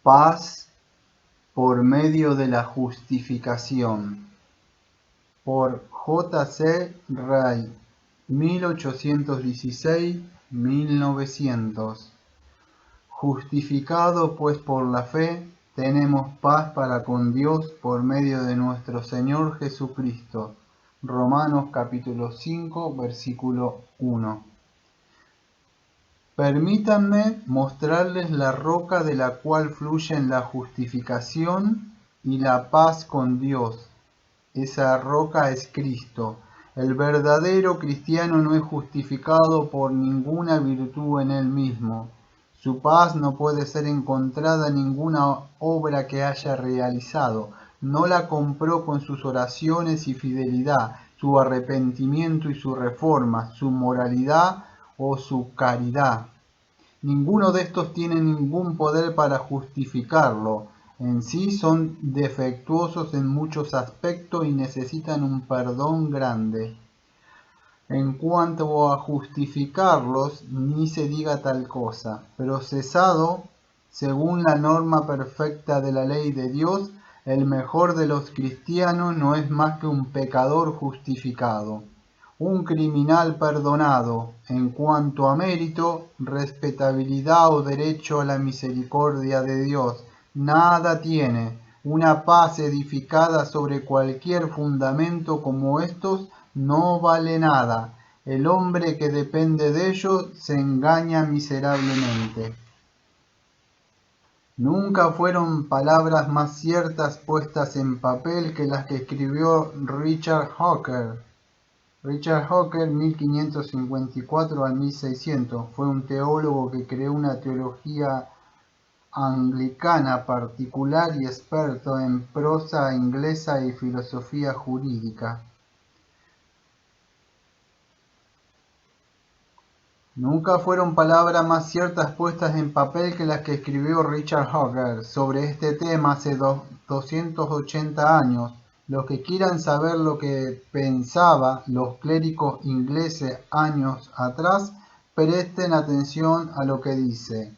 Paz por medio de la justificación. Por J. C. Ryle, 1816-1900. Justificado pues por la fe, tenemos paz para con Dios por medio de nuestro Señor Jesucristo. Romanos capítulo 5, versículo 1. Permítanme mostrarles la roca de la cual fluyen la justificación y la paz con Dios. Esa roca es Cristo. El verdadero cristiano no es justificado por ninguna virtud en él mismo. Su paz no puede ser encontrada en ninguna obra que haya realizado. No la compró con sus oraciones y fidelidad, su arrepentimiento y su reforma, su moralidad o su caridad. Ninguno de estos tiene ningún poder para justificarlo. En sí son defectuosos en muchos aspectos y necesitan un perdón grande. En cuanto a justificarlos, ni se diga tal cosa, pero cesado, según la norma perfecta de la ley de Dios, el mejor de los cristianos no es más que un pecador justificado, un criminal perdonado. En cuanto a mérito, respetabilidad o derecho a la misericordia de Dios, nada tiene. Una paz edificada sobre cualquier fundamento como estos no vale nada. El hombre que depende de ello se engaña miserablemente. Nunca fueron palabras más ciertas puestas en papel que las que escribió Richard Hawker. Richard Hawker, 1554 al 1600, fue un teólogo que creó una teología anglicana particular y experto en prosa inglesa y filosofía jurídica. Nunca fueron palabras más ciertas puestas en papel que las que escribió Richard Hawker sobre este tema hace 280 años. Los que quieran saber lo que pensaba los clérigos ingleses años atrás, presten atención a lo que dice.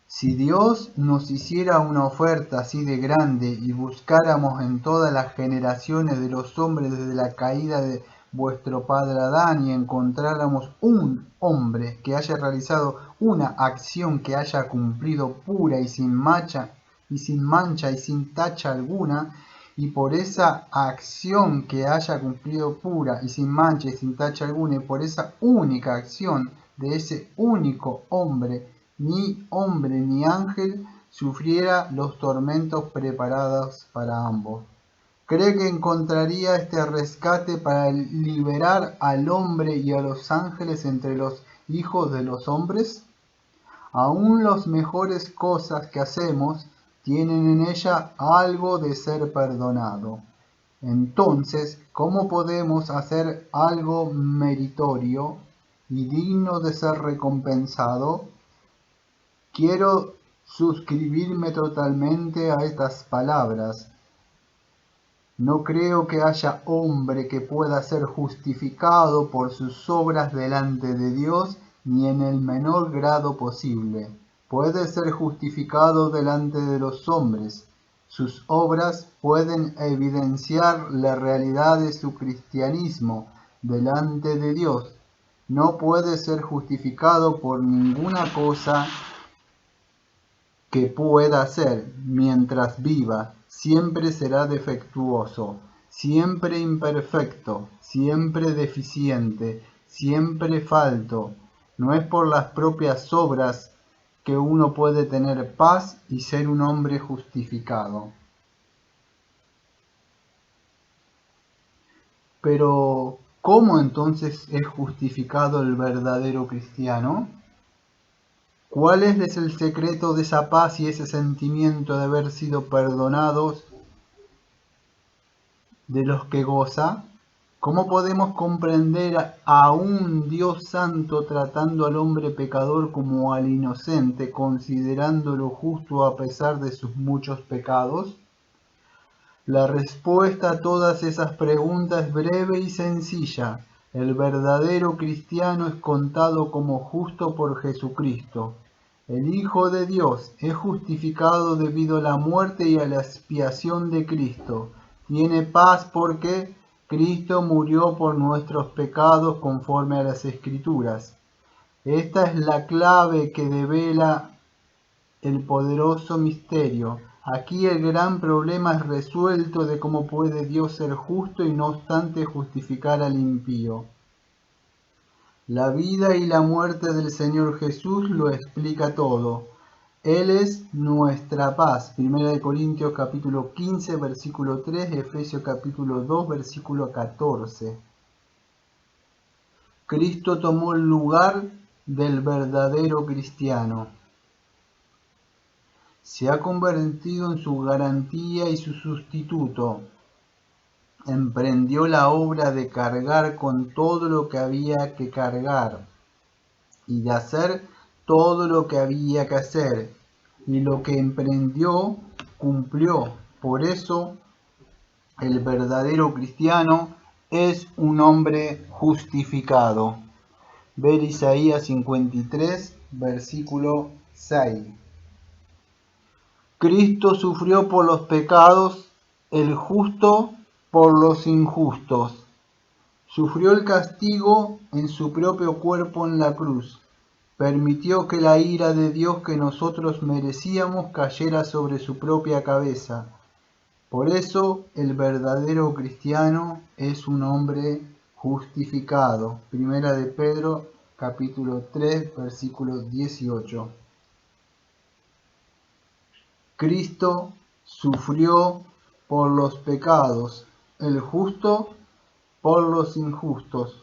Si Dios nos hiciera una oferta así de grande y buscáramos en todas las generaciones de los hombres desde la caída de vuestro padre Adán y encontráramos un hombre que haya realizado una acción que haya cumplido pura y sin mancha y sin tacha alguna, y por esa acción que haya cumplido pura y sin mancha y sin tacha alguna, y por esa única acción de ese único hombre, ni hombre ni ángel sufriera los tormentos preparados para ambos. ¿Cree que encontraría este rescate para liberar al hombre y a los ángeles entre los hijos de los hombres? Aún las mejores cosas que hacemos tienen en ella algo de ser perdonado. Entonces, ¿cómo podemos hacer algo meritorio y digno de ser recompensado? Quiero suscribirme totalmente a estas palabras. No creo que haya hombre que pueda ser justificado por sus obras delante de Dios, ni en el menor grado posible. Puede ser justificado delante de los hombres. Sus obras pueden evidenciar la realidad de su cristianismo delante de Dios. No puede ser justificado por ninguna cosa que pueda hacer mientras viva. Siempre será defectuoso, siempre imperfecto, siempre deficiente, siempre falto. No es por las propias obras que uno puede tener paz y ser un hombre justificado. Pero, ¿cómo entonces es justificado el verdadero cristiano? ¿Cuál es el secreto de esa paz y ese sentimiento de haber sido perdonados de los que goza? ¿Cómo podemos comprender a un Dios santo tratando al hombre pecador como al inocente, considerándolo justo a pesar de sus muchos pecados? La respuesta a todas esas preguntas es breve y sencilla. El verdadero cristiano es contado como justo por Jesucristo. El Hijo de Dios es justificado debido a la muerte y a la expiación de Cristo. Tiene paz porque Cristo murió por nuestros pecados conforme a las Escrituras. Esta es la clave que devela el poderoso misterio. Aquí el gran problema es resuelto de cómo puede Dios ser justo y no obstante justificar al impío. La vida y la muerte del Señor Jesús lo explica todo. Él es nuestra paz. 1 Corintios capítulo 15, versículo 3, Efesios capítulo 2, versículo 14. Cristo tomó el lugar del verdadero cristiano. Se ha convertido en su garantía y su sustituto. Emprendió la obra de cargar con todo lo que había que cargar y de hacer todo lo que había que hacer. Y lo que emprendió, cumplió. Por eso, el verdadero cristiano es un hombre justificado. Ver Isaías 53, versículo 6. Cristo sufrió por los pecados, el justo por los injustos. Sufrió el castigo en su propio cuerpo en la cruz. Permitió que la ira de Dios que nosotros merecíamos cayera sobre su propia cabeza. Por eso el verdadero cristiano es un hombre justificado. Primera de Pedro, capítulo 3, versículo 18. Cristo sufrió por los pecados, el justo por los injustos.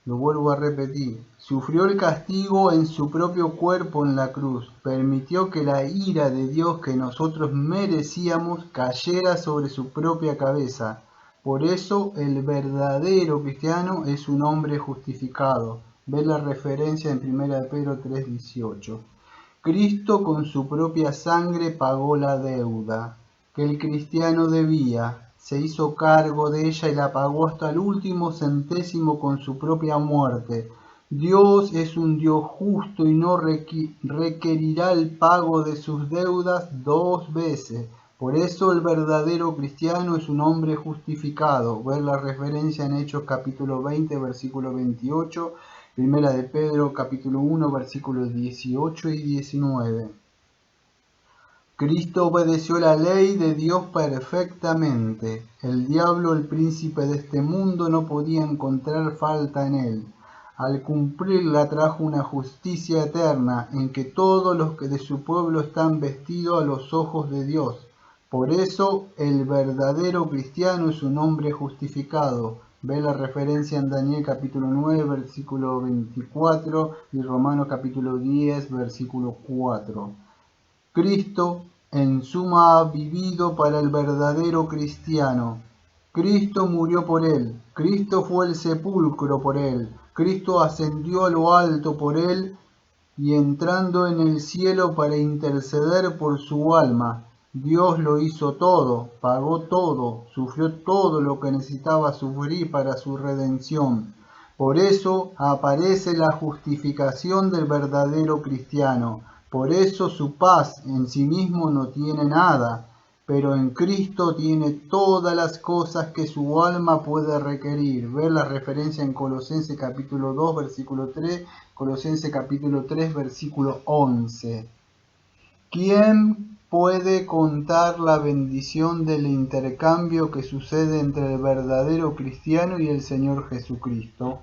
Lo vuelvo a repetir. Sufrió el castigo en su propio cuerpo en la cruz. Permitió que la ira de Dios que nosotros merecíamos cayera sobre su propia cabeza. Por eso el verdadero cristiano es un hombre justificado. Ve la referencia en 1 Pedro 3:18. Cristo con su propia sangre pagó la deuda que el cristiano debía. Se hizo cargo de ella y la pagó hasta el último centésimo con su propia muerte. Dios es un Dios justo y no requerirá el pago de sus deudas dos veces. Por eso el verdadero cristiano es un hombre justificado. Ver la referencia en Hechos capítulo 20, versículo 28, Primera de Pedro capítulo 1, versículos 18 y 19. Cristo obedeció la ley de Dios perfectamente. El diablo, el príncipe de este mundo, no podía encontrar falta en él. Al cumplirla trajo una justicia eterna en que todos los que de su pueblo están vestidos a los ojos de Dios. Por eso el verdadero cristiano es un hombre justificado. Ve la referencia en Daniel capítulo 9, versículo 24 y Romanos capítulo 10, versículo 4. Cristo en suma ha vivido para el verdadero cristiano. Cristo murió por él. Cristo fue el sepulcro por él. Cristo ascendió a lo alto por él y entrando en el cielo para interceder por su alma. Dios lo hizo todo, pagó todo, sufrió todo lo que necesitaba sufrir para su redención. Por eso aparece la justificación del verdadero cristiano. Por eso su paz en sí mismo no tiene nada, pero en Cristo tiene todas las cosas que su alma puede requerir. Ver la referencia en Colosenses capítulo 2, versículo 3, Colosenses capítulo 3, versículo 11. ¿Quién puede contar la bendición del intercambio que sucede entre el verdadero cristiano y el Señor Jesucristo?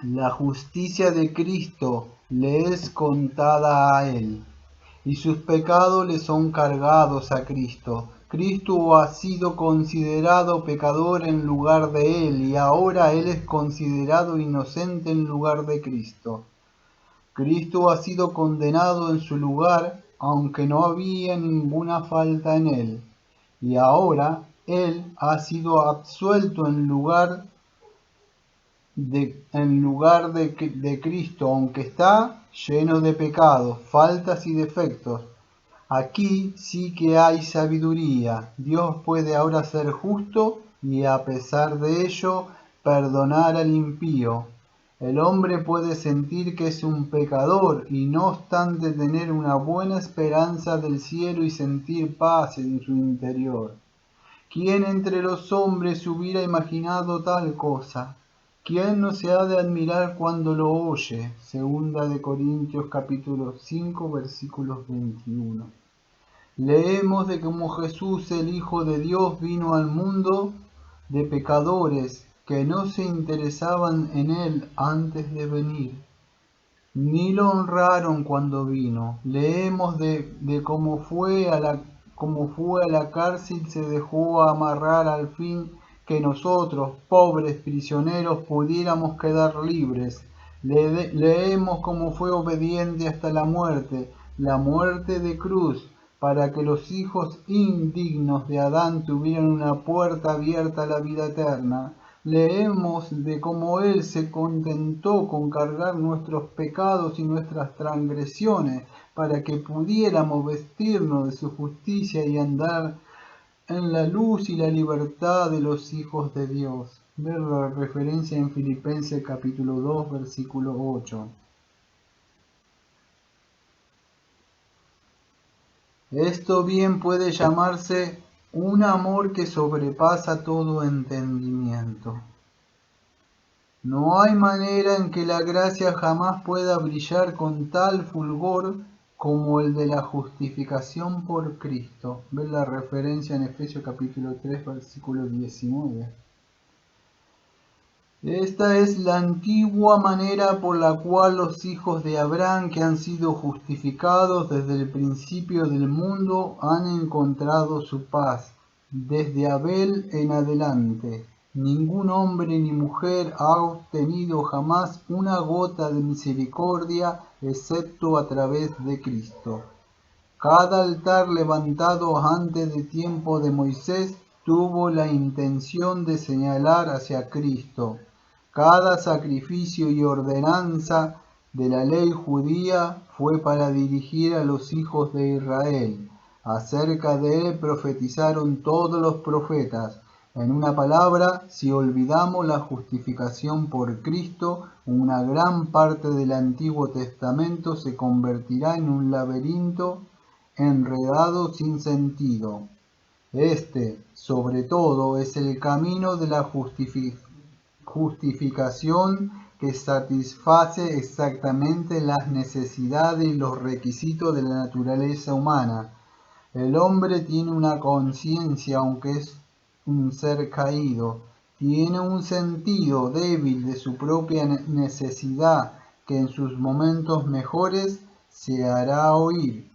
La justicia de Cristo le es contada a él, y sus pecados le son cargados a Cristo. Cristo ha sido considerado pecador en lugar de él, y ahora él es considerado inocente en lugar de Cristo. Cristo ha sido condenado en su lugar, aunque no había ninguna falta en él, y ahora él ha sido absuelto en lugar de Cristo, aunque está lleno de pecados, faltas y defectos. Aquí sí que hay sabiduría. Dios puede ahora ser justo y a pesar de ello perdonar al impío. El hombre puede sentir que es un pecador y no obstante tener una buena esperanza del cielo y sentir paz en su interior. ¿Quién entre los hombres hubiera imaginado tal cosa? ¿Quién no se ha de admirar cuando lo oye? Segunda de Corintios capítulo 5 versículos 21. Leemos de cómo Jesús, el Hijo de Dios, vino al mundo de pecadores que no se interesaban en él antes de venir, ni lo honraron cuando vino. Leemos de cómo fue a la cárcel, se dejó amarrar al fin que nosotros, pobres prisioneros, pudiéramos quedar libres. Leemos cómo fue obediente hasta la muerte de cruz, para que los hijos indignos de Adán tuvieran una puerta abierta a la vida eterna. Leemos de cómo Él se contentó con cargar nuestros pecados y nuestras transgresiones para que pudiéramos vestirnos de su justicia y andar en la luz y la libertad de los hijos de Dios. Ver la referencia en Filipenses capítulo 2 versículo 8. Esto bien puede llamarse un amor que sobrepasa todo entendimiento. No hay manera en que la gracia jamás pueda brillar con tal fulgor como el de la justificación por Cristo. Ver la referencia en Efesios capítulo 3 versículo 19. Esta es la antigua manera por la cual los hijos de Abraham, que han sido justificados desde el principio del mundo, han encontrado su paz. Desde Abel en adelante, ningún hombre ni mujer ha obtenido jamás una gota de misericordia excepto a través de Cristo. Cada altar levantado antes de tiempo de Moisés tuvo la intención de señalar hacia Cristo. Cada sacrificio y ordenanza de la ley judía fue para dirigir a los hijos de Israel. Acerca de él profetizaron todos los profetas. En una palabra, si olvidamos la justificación por Cristo, una gran parte del Antiguo Testamento se convertirá en un laberinto enredado sin sentido. Este, sobre todo, es el camino de la justificación que satisface exactamente las necesidades y los requisitos de la naturaleza humana. El hombre tiene una conciencia, aunque es un ser caído, tiene un sentido débil de su propia necesidad que en sus momentos mejores se hará oír,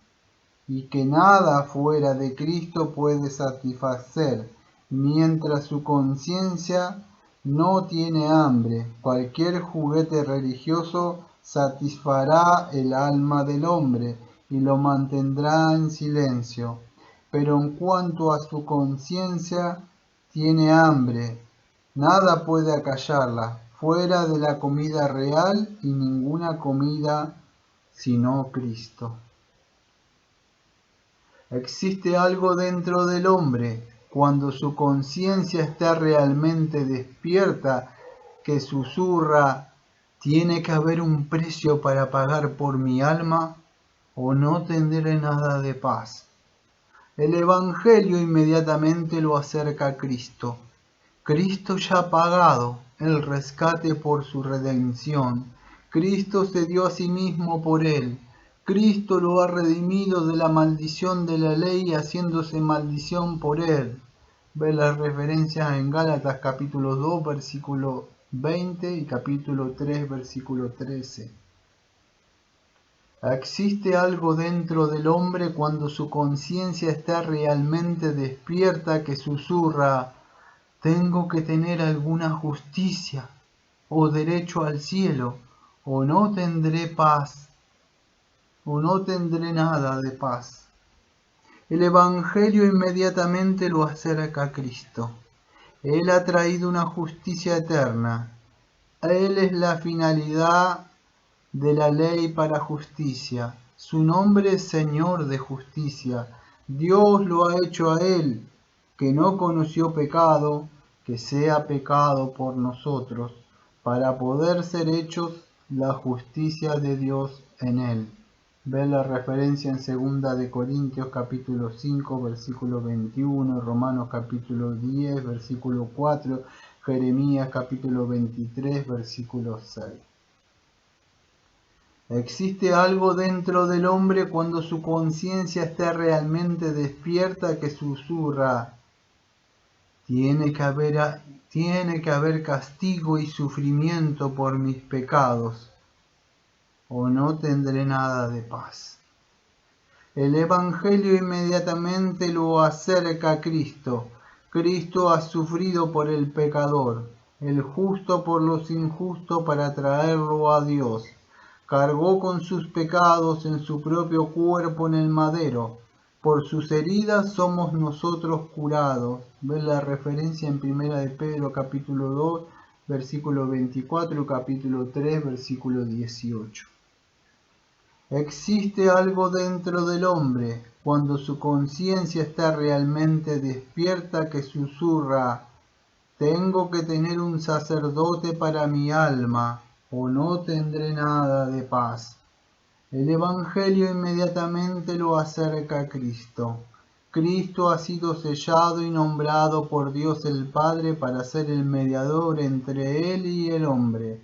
y que nada fuera de Cristo puede satisfacer, mientras su conciencia no tiene hambre. Cualquier juguete religioso satisfará el alma del hombre y lo mantendrá en silencio, pero en cuanto a su conciencia tiene hambre, nada puede acallarla, fuera de la comida real y ninguna comida sino Cristo. Existe algo dentro del hombre, cuando su conciencia está realmente despierta, que susurra: ¿tiene que haber un precio para pagar por mi alma o no tendré nada de paz? El Evangelio inmediatamente lo acerca a Cristo. Cristo ya ha pagado el rescate por su redención. Cristo se dio a sí mismo por él. Cristo lo ha redimido de la maldición de la ley, haciéndose maldición por él. Ve las referencias en Gálatas capítulo 2 versículo 20 y capítulo 3 versículo 13. Existe algo dentro del hombre cuando su conciencia está realmente despierta que susurra: tengo que tener alguna justicia o derecho al cielo, o no tendré paz, o no tendré nada de paz. El Evangelio inmediatamente lo acerca a Cristo. Él ha traído una justicia eterna. Él es la finalidad de la ley para justicia. Su nombre es Señor de justicia. Dios lo ha hecho a Él, que no conoció pecado, que sea pecado por nosotros, para poder ser hechos la justicia de Dios en él. Ve la referencia en 2 de Corintios capítulo 5 versículo 21, Romanos capítulo 10 versículo 4, Jeremías capítulo 23 versículo 6. Existe algo dentro del hombre cuando su conciencia está realmente despierta que susurra: tiene que haber castigo y sufrimiento por mis pecados, o no tendré nada de paz. El Evangelio inmediatamente lo acerca a Cristo. Cristo ha sufrido por el pecador, el justo por los injustos para traerlo a Dios. Cargó con sus pecados en su propio cuerpo en el madero. Por sus heridas somos nosotros curados. Ve la referencia en 1 de Pedro capítulo 2, versículo 24 y capítulo 3, versículo 18. Existe algo dentro del hombre cuando su conciencia está realmente despierta que susurra: tengo que tener un sacerdote para mi alma, o no tendré nada de paz. El Evangelio inmediatamente lo acerca a Cristo. Cristo ha sido sellado y nombrado por Dios el Padre para ser el mediador entre Él y el hombre.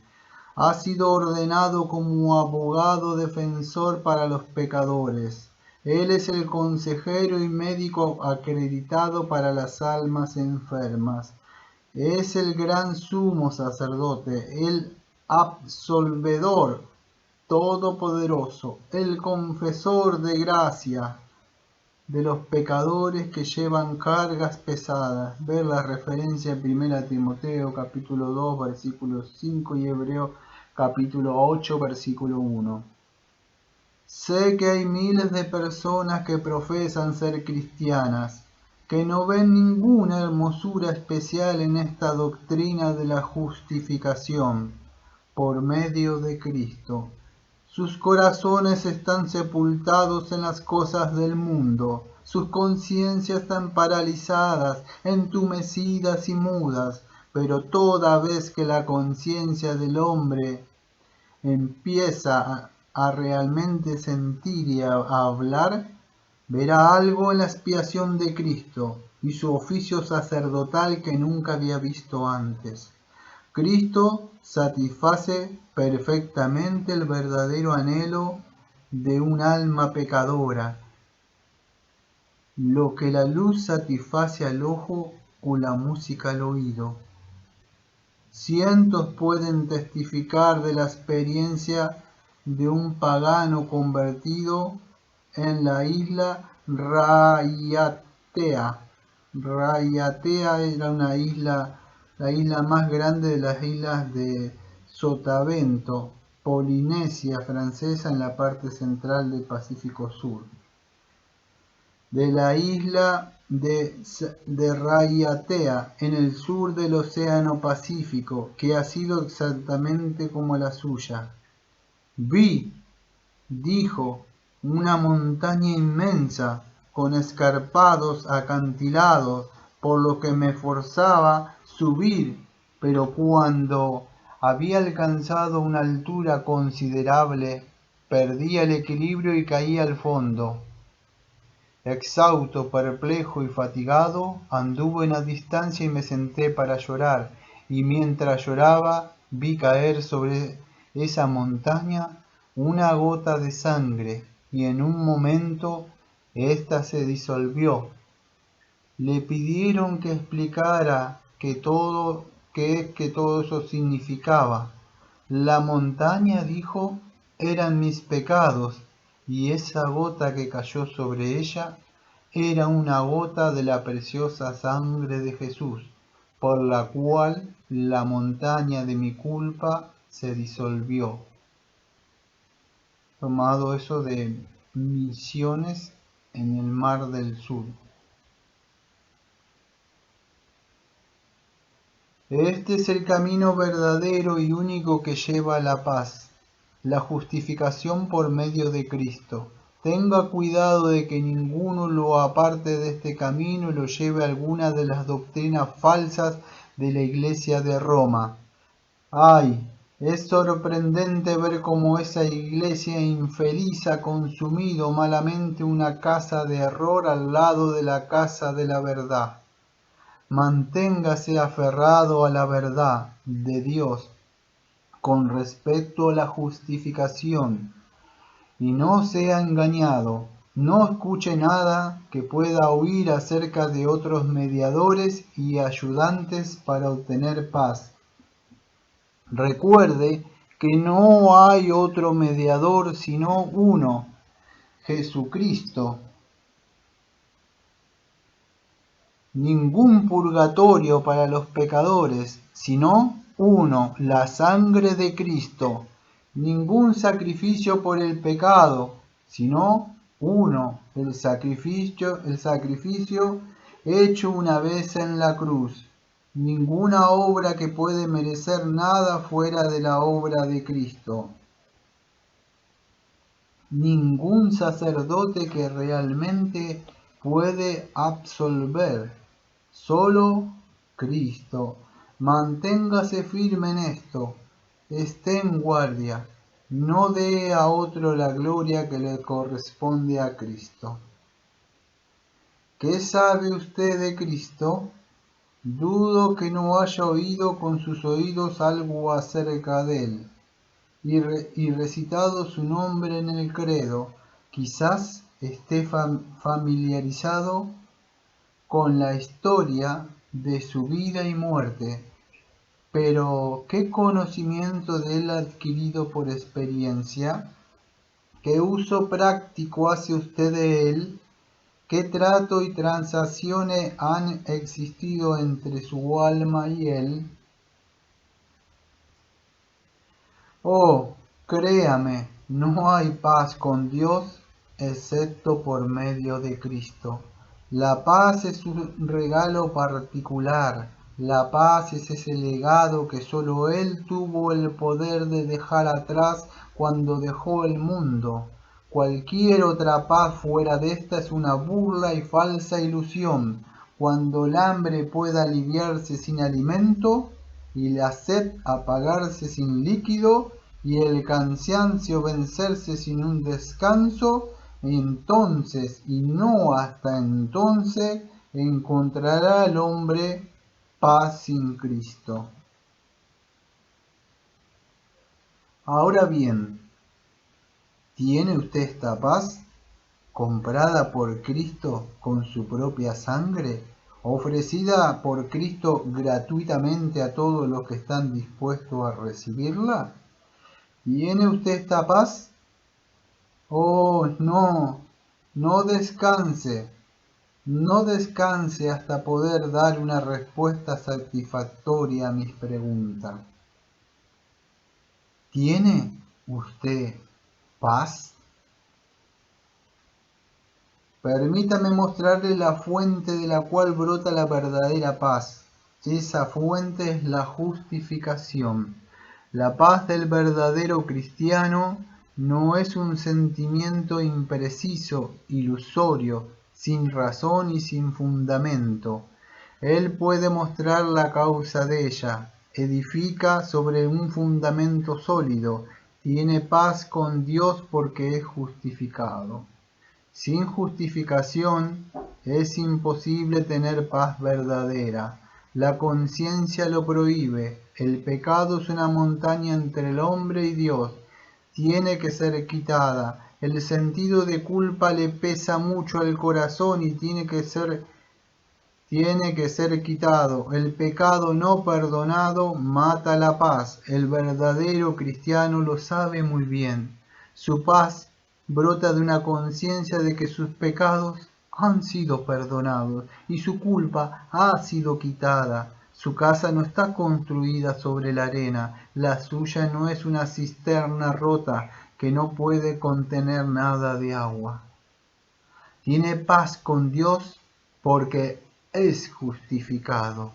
Ha sido ordenado como abogado defensor para los pecadores. Él es el consejero y médico acreditado para las almas enfermas. Es el gran sumo sacerdote, el absolvedor todopoderoso, el confesor de gracia de los pecadores que llevan cargas pesadas. Ver la referencia en 1 Timoteo capítulo 2 versículo 5 y Hebreo capítulo 8 versículo 1. Sé que hay miles de personas que profesan ser cristianas, que no ven ninguna hermosura especial en esta doctrina de la justificación por medio de Cristo. Sus corazones están sepultados en las cosas del mundo, sus conciencias están paralizadas, entumecidas y mudas, pero toda vez que la conciencia del hombre empieza a realmente sentir y a hablar, verá algo en la expiación de Cristo y su oficio sacerdotal que nunca había visto antes. Cristo satisface perfectamente el verdadero anhelo de un alma pecadora, lo que la luz satisface al ojo o la música al oído. Cientos pueden testificar de la experiencia de un pagano convertido en la isla Raiatea. Raiatea era una isla, la isla más grande de las islas de Sotavento, Polinesia francesa, en la parte central del Pacífico Sur. De la isla de Raiatea, en el sur del Océano Pacífico, que ha sido exactamente como la suya. Vi, dijo, una montaña inmensa, con escarpados acantilados, por lo que me forzaba subir, pero cuando había alcanzado una altura considerable, perdía el equilibrio y caía al fondo. Exhausto, perplejo y fatigado, anduve una distancia y me senté para llorar, y mientras lloraba vi caer sobre esa montaña una gota de sangre, y en un momento ésta se disolvió. Le pidieron que explicara qué todo eso significaba. La montaña, dijo, eran mis pecados, y esa gota que cayó sobre ella era una gota de la preciosa sangre de Jesús, por la cual la montaña de mi culpa se disolvió. Tomado eso de Misiones en el Mar del Sur. Este es el camino verdadero y único que lleva a la paz, la justificación por medio de Cristo. Tenga cuidado de que ninguno lo aparte de este camino y lo lleve a alguna de las doctrinas falsas de la Iglesia de Roma. Ay, es sorprendente ver cómo esa iglesia infeliz ha consumido malamente una casa de error al lado de la casa de la verdad. Manténgase aferrado a la verdad de Dios con respecto a la justificación y no sea engañado. No escuche nada que pueda oír acerca de otros mediadores y ayudantes para obtener paz. Recuerde que no hay otro mediador sino uno, Jesucristo. Ningún purgatorio para los pecadores, sino uno, la sangre de Cristo. Ningún sacrificio por el pecado, sino uno, el sacrificio hecho una vez en la cruz. Ninguna obra que puede merecer nada fuera de la obra de Cristo. Ningún sacerdote que realmente puede absolver. Solo Cristo. Manténgase firme en esto. Esté en guardia. No dé a otro la gloria que le corresponde a Cristo. ¿Qué sabe usted de Cristo? Dudo que no haya oído con sus oídos algo acerca de él y recitado su nombre en el credo. Quizás esté familiarizado con la historia de su vida y muerte, pero ¿qué conocimiento de él ha adquirido por experiencia? ¿Qué uso práctico hace usted de él? ¿Qué trato y transacciones han existido entre su alma y él? Oh, créame, no hay paz con Dios excepto por medio de Cristo. La paz es un regalo particular. La paz es ese legado que solo Él tuvo el poder de dejar atrás cuando dejó el mundo. Cualquier otra paz fuera de esta es una burla y falsa ilusión. Cuando el hambre pueda aliviarse sin alimento, y la sed apagarse sin líquido, y el cansancio vencerse sin un descanso, entonces y no hasta entonces encontrará el hombre paz sin Cristo. Ahora bien, ¿tiene usted esta paz comprada por Cristo con su propia sangre, ofrecida por Cristo gratuitamente a todos los que están dispuestos a recibirla? ¿Tiene usted esta paz? Oh, no, no descanse hasta poder dar una respuesta satisfactoria a mis preguntas. ¿Tiene usted paz? Permítame mostrarle la fuente de la cual brota la verdadera paz. Esa fuente es la justificación. La paz del verdadero cristiano no es un sentimiento impreciso, ilusorio, sin razón y sin fundamento. Él puede mostrar la causa de ella, edifica sobre un fundamento sólido, tiene paz con Dios porque es justificado. Sin justificación es imposible tener paz verdadera. La conciencia lo prohíbe. El pecado es una montaña entre el hombre y Dios. Tiene que ser quitada. El sentido de culpa le pesa mucho al corazón y tiene que ser quitado. El pecado no perdonado mata la paz. El verdadero cristiano lo sabe muy bien. Su paz brota de una conciencia de que sus pecados han sido perdonados y su culpa ha sido quitada. Su casa no está construida sobre la arena, la suya no es una cisterna rota que no puede contener nada de agua. Tiene paz con Dios porque es justificado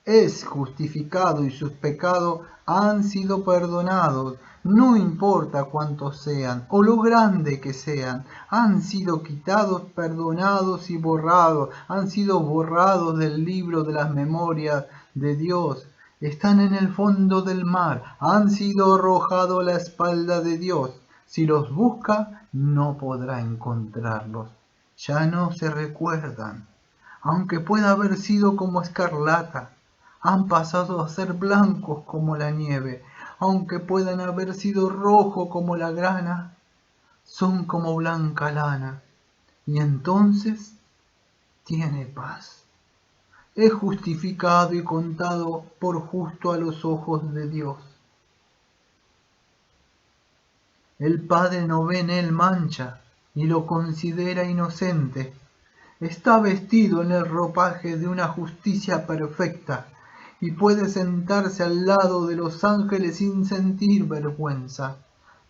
y sus pecados han sido perdonados. No importa cuántos sean o lo grande que sean, han sido quitados, perdonados y borrados, han sido borrados del libro de las memorias de Dios. Están en el fondo del mar, han sido arrojados a la espalda de Dios. Si los busca, no podrá encontrarlos. Ya no se recuerdan. Aunque pueda haber sido como escarlata, han pasado a ser blancos como la nieve. Aunque puedan haber sido rojos como la grana, son como blanca lana. Y entonces tiene paz. Es justificado y contado por justo a los ojos de Dios. El Padre no ve en él mancha y lo considera inocente. Está vestido en el ropaje de una justicia perfecta y puede sentarse al lado de los ángeles sin sentir vergüenza.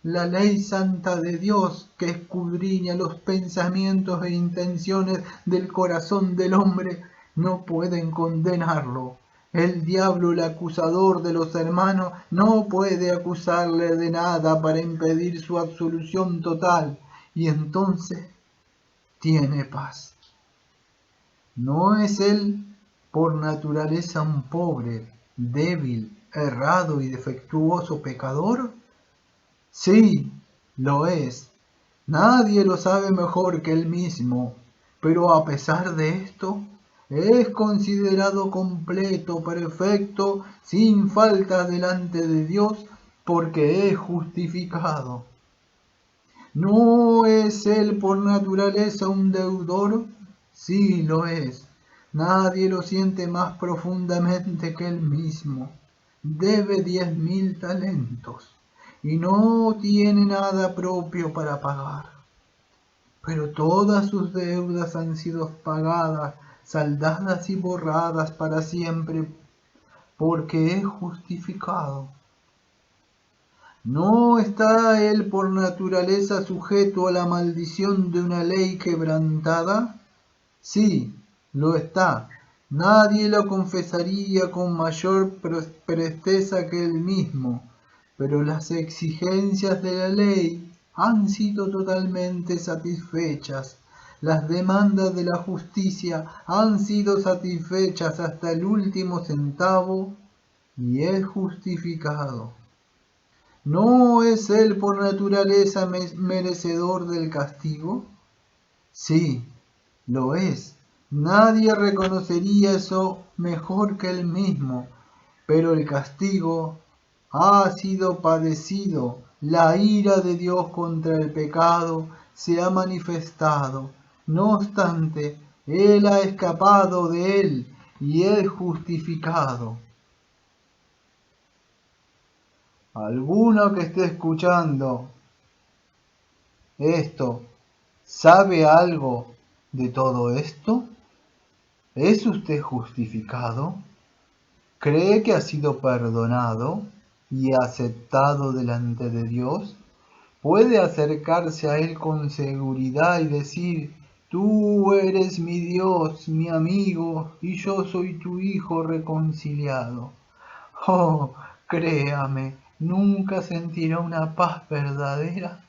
La ley santa de Dios, que escudriña los pensamientos e intenciones del corazón del hombre, no pueden condenarlo. El diablo, el acusador de los hermanos, no puede acusarle de nada para impedir su absolución total, y entonces tiene paz. ¿No es él por naturaleza un pobre, débil, errado y defectuoso pecador? Sí, lo es. Nadie lo sabe mejor que él mismo, pero a pesar de esto, es considerado completo, perfecto, sin falta delante de Dios, porque es justificado. ¿No es él por naturaleza un deudor? Sí, lo es. Nadie lo siente más profundamente que él mismo. Debe 10.000 talentos y no tiene nada propio para pagar. Pero todas sus deudas han sido pagadas, saldadas y borradas para siempre, porque es justificado. ¿No está él por naturaleza sujeto a la maldición de una ley quebrantada? Sí, lo está. Nadie lo confesaría con mayor presteza que él mismo, pero las exigencias de la ley han sido totalmente satisfechas. Las demandas de la justicia han sido satisfechas hasta el último centavo y es justificado. ¿No es él por naturaleza merecedor del castigo? Sí, lo es. Nadie reconocería eso mejor que él mismo, pero el castigo ha sido padecido. La ira de Dios contra el pecado se ha manifestado. No obstante, él ha escapado de él y es justificado. ¿Alguno que esté escuchando esto sabe algo de todo esto? ¿Es usted justificado? ¿Cree que ha sido perdonado y aceptado delante de Dios? ¿Puede acercarse a Él con seguridad y decir: tú eres mi Dios, mi amigo, y yo soy tu Hijo reconciliado? Oh, créame, nunca sentirá una paz verdadera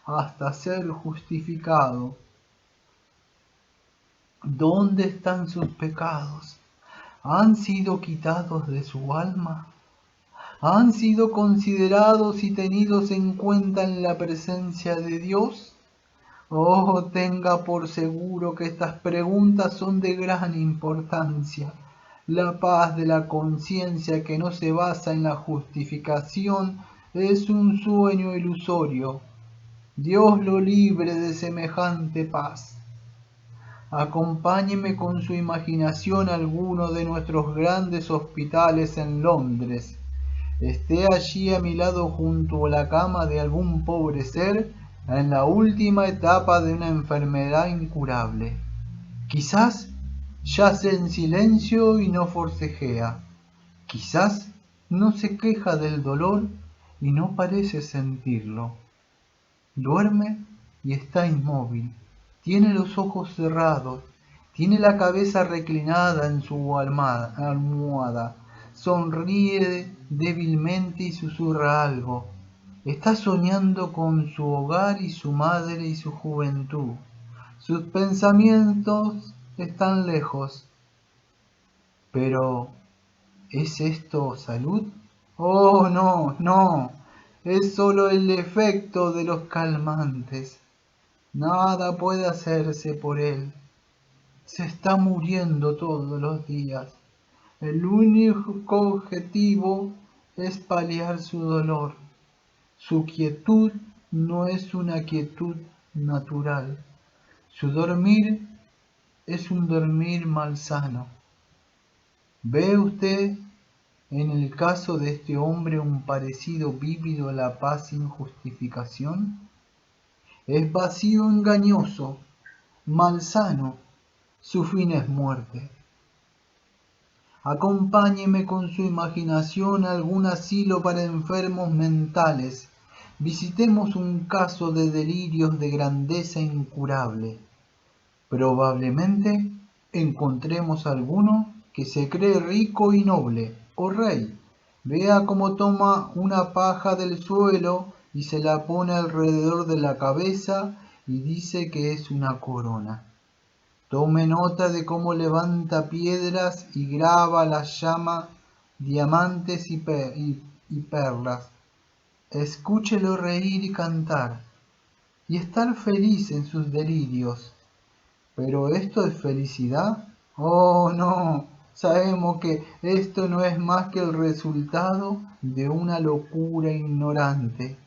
hasta ser justificado. ¿Dónde están sus pecados? ¿Han sido quitados de su alma? ¿Han sido considerados y tenidos en cuenta en la presencia de Dios? Oh, tenga por seguro que estas preguntas son de gran importancia. La paz de la conciencia que no se basa en la justificación es un sueño ilusorio. Dios lo libre de semejante paz. Acompáñeme con su imaginación a alguno de nuestros grandes hospitales en Londres. Esté allí a mi lado junto a la cama de algún pobre ser en la última etapa de una enfermedad incurable. Quizás yace en silencio y no forcejea. Quizás no se queja del dolor y no parece sentirlo. Duerme y está inmóvil. Tiene los ojos cerrados. Tiene la cabeza reclinada en su almohada. Sonríe débilmente y susurra algo. Está soñando con su hogar y su madre y su juventud. Sus pensamientos están lejos, pero ¿Es esto salud? Oh, no, no. Es solo el efecto de los calmantes. Nada puede hacerse por él. Se está muriendo todos los días. El único objetivo es paliar su dolor. Su quietud no es una quietud natural. Su dormir es un dormir malsano. ¿Ve usted en el caso de este hombre un parecido vívido a la paz sin justificación? Es vacío engañoso, malsano, su fin es muerte. Acompáñeme con su imaginación a algún asilo para enfermos mentales. Visitemos un caso de delirios de grandeza incurable. Probablemente encontremos alguno que se cree rico y noble, o rey. Vea cómo toma una paja del suelo y se la pone alrededor de la cabeza y dice que es una corona. Tome nota de cómo levanta piedras y graba las llama diamantes y perlas. Escúchelo reír y cantar, y estar feliz en sus delirios. ¿Pero esto es felicidad? Oh, no. Sabemos que esto no es más que el resultado de una locura ignorante.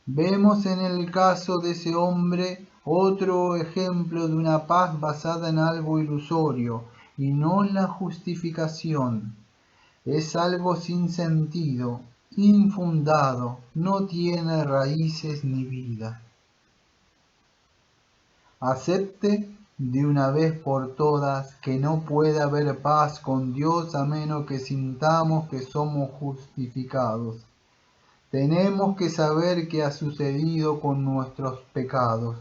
Vemos en el caso de ese hombre otro ejemplo de una paz basada en algo ilusorio y no en la justificación. Es algo sin sentido, infundado, no tiene raíces ni vida. Acepte de una vez por todas que no puede haber paz con Dios a menos que sintamos que somos justificados. Tenemos que saber qué ha sucedido con nuestros pecados.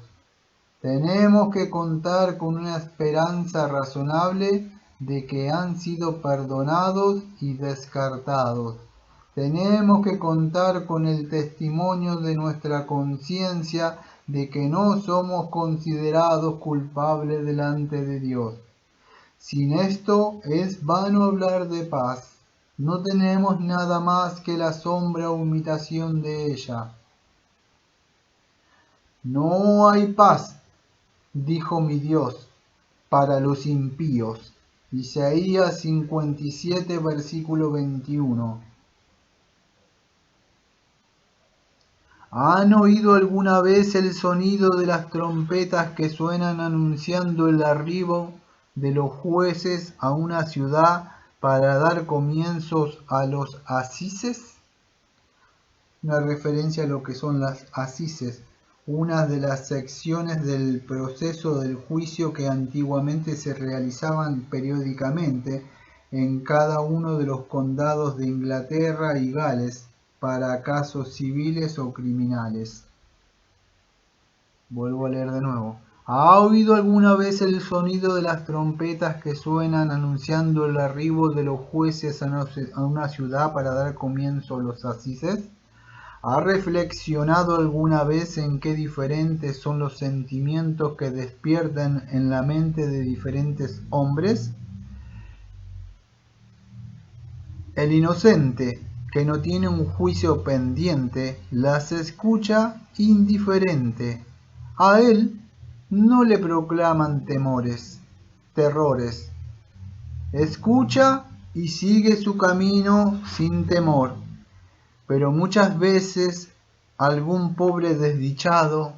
Tenemos que contar con una esperanza razonable de que han sido perdonados y descartados. Tenemos que contar con el testimonio de nuestra conciencia de que no somos considerados culpables delante de Dios. Sin esto es vano hablar de paz. No tenemos nada más que la sombra o imitación de ella. No hay paz, dijo mi Dios, para los impíos. Isaías 57, versículo 21. ¿Han oído alguna vez el sonido de las trompetas que suenan anunciando el arribo de los jueces a una ciudad para dar comienzos a los asises? Una referencia a lo que son las asises, una de las secciones del proceso del juicio que antiguamente se realizaban periódicamente en cada uno de los condados de Inglaterra y Gales para casos civiles o criminales. Vuelvo a leer de nuevo. ¿Ha oído alguna vez el sonido de las trompetas que suenan anunciando el arribo de los jueces a una ciudad para dar comienzo a los asises? ¿Ha reflexionado alguna vez en qué diferentes son los sentimientos que despiertan en la mente de diferentes hombres? El inocente, que no tiene un juicio pendiente, las escucha indiferente. A él no le proclaman terrores. Escucha y sigue su camino sin temor. Pero muchas veces algún pobre desdichado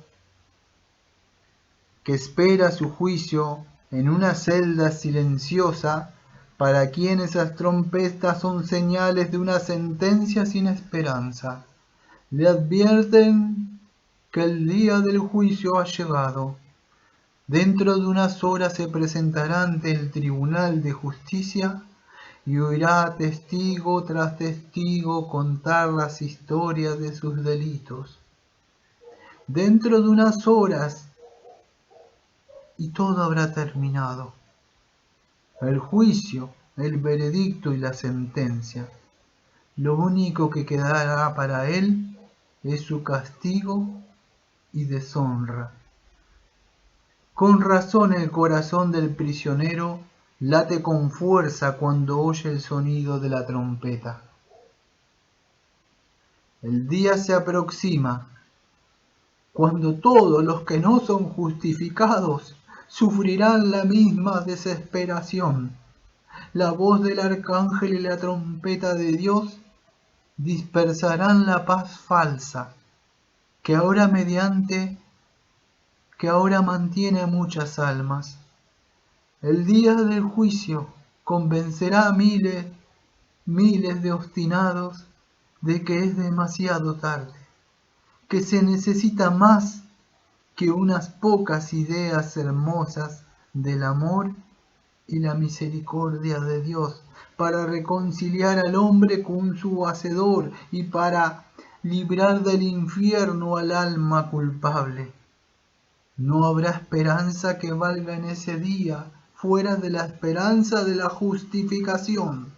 que espera su juicio en una celda silenciosa, para quien esas trompetas son señales de una sentencia sin esperanza, le advierten que el día del juicio ha llegado. Dentro de unas horas se presentará ante el tribunal de justicia y oirá testigo tras testigo contar las historias de sus delitos. Dentro de unas horas y todo habrá terminado. El juicio, el veredicto y la sentencia. Lo único que quedará para él es su castigo y deshonra. Con razón el corazón del prisionero late con fuerza cuando oye el sonido de la trompeta. El día se aproxima cuando todos los que no son justificados sufrirán la misma desesperación. La voz del arcángel y la trompeta de Dios dispersarán la paz falsa que ahora mantiene a muchas almas. El día del juicio convencerá a miles de obstinados de que es demasiado tarde, que se necesita más que unas pocas ideas hermosas del amor y la misericordia de Dios para reconciliar al hombre con su Hacedor y para librar del infierno al alma culpable. No habrá esperanza que valga en ese día fuera de la esperanza de la justificación.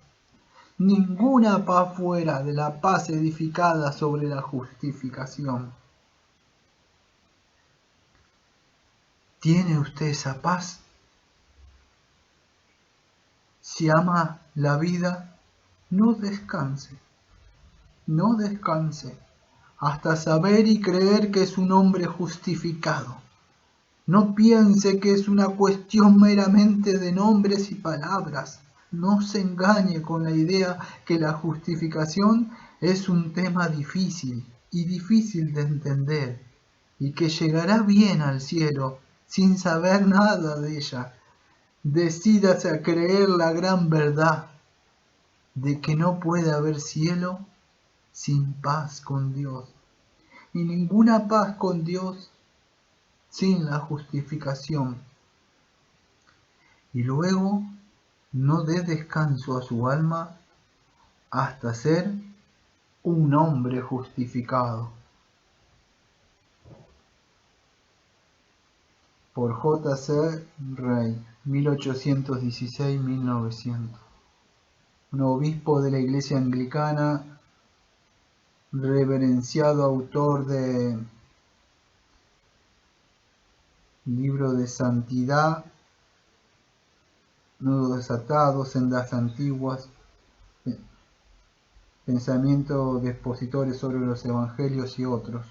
Ninguna paz fuera de la paz edificada sobre la justificación. ¿Tiene usted esa paz? Si ama la vida, no descanse hasta saber y creer que es un hombre justificado. No piense que es una cuestión meramente de nombres y palabras. No se engañe con la idea que la justificación es un tema difícil de entender y que llegará bien al cielo sin saber nada de ella. Decídase a creer la gran verdad de que no puede haber cielo sin paz con Dios y ninguna paz con Dios sin la justificación. Y luego no dé descanso a su alma hasta ser un hombre justificado. Por J. C. Rey, 1816-1900. Un obispo de la Iglesia Anglicana, reverenciado autor de Libro de Santidad, Nudos desatados, Sendas antiguas, Pensamientos de expositores sobre los Evangelios y otros.